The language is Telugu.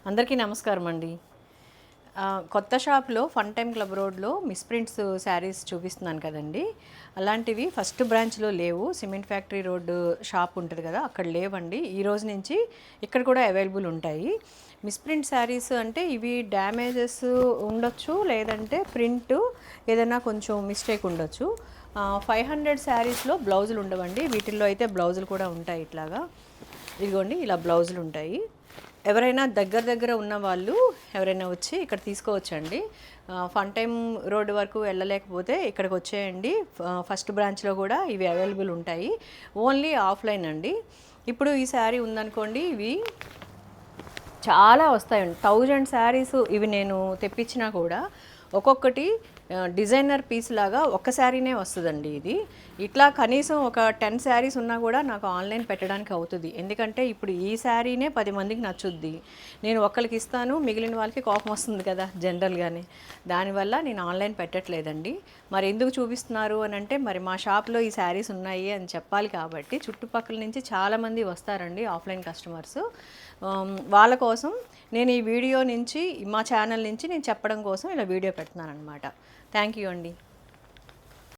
అందరికీ నమస్కారం అండి. కొత్త షాప్లో ఫన్ టైమ్ క్లబ్ రోడ్లో మిస్ ప్రింట్స్ శారీస్ చూపిస్తున్నాను కదండి. అలాంటివి ఫస్ట్ బ్రాంచ్లో లేవు. సిమెంట్ ఫ్యాక్టరీ రోడ్డు షాప్ ఉంటుంది కదా, అక్కడ లేవండి. ఈ రోజు నుంచి ఇక్కడ కూడా అవైలబుల్ ఉంటాయి. మిస్ ప్రింట్ శారీస్ అంటే ఇవి డ్యామేజెస్ ఉండొచ్చు, లేదంటే ప్రింట్ ఏదైనా కొంచెం మిస్టేక్ ఉండొచ్చు. 500 శారీస్లో బ్లౌజులు ఉండవండి. వీటిల్లో అయితే బ్లౌజులు కూడా ఉంటాయి. ఇట్లాగా ఇదిగోండి, ఇలా బ్లౌజులు ఉంటాయి. ఎవరైనా దగ్గర ఉన్న వాళ్ళు ఎవరైనా వచ్చి ఇక్కడ తీసుకోవచ్చండి. ఫన్ టైమ్ రోడ్ వరకు వెళ్ళలేకపోతే ఇక్కడికి వచ్చేయండి. ఫస్ట్ బ్రాంచ్లో కూడా ఇవి అవైలబుల్ ఉంటాయి. ఓన్లీ ఆఫ్లైన్ అండి. ఇప్పుడు ఈ శారీ ఉందనుకోండి, ఇవి చాలా వస్తాయండి. 1000 శారీస్ ఇవి నేను తెప్పించినా కూడా ఒక్కొక్కటి డిజైనర్ పీస్ లాగా ఒక్క శారీనే వస్తుందండి. ఇది ఇట్లా కనీసం ఒక 10 శారీస్ ఉన్నా కూడా నాకు ఆన్లైన్ పెట్టడానికి అవుతుంది. ఎందుకంటే ఇప్పుడు ఈ శారీనే 10 మందికి నచ్చుద్ది. నేను ఒక్కరికి ఇస్తాను, మిగిలిన వాళ్ళకి కోపం వస్తుంది కదా జనరల్గానే. దానివల్ల నేను ఆన్లైన్ పెట్టట్లేదండి. మరి ఎందుకు చూపిస్తున్నారు అని అంటే, మరి మా షాప్లో ఈ శారీస్ ఉన్నాయి అని చెప్పాలి కాబట్టి. చుట్టుపక్కల నుంచి చాలామంది వస్తారండి ఆఫ్లైన్ కస్టమర్స్. వాళ్ళ కోసం నేను ఈ వీడియో నుంచి, మా ఛానల్ నుంచి నేను చెప్పడం కోసం ఇలా వీడియో పెడుతున్నాను అనమాట. థ్యాంక్ యూ అండి.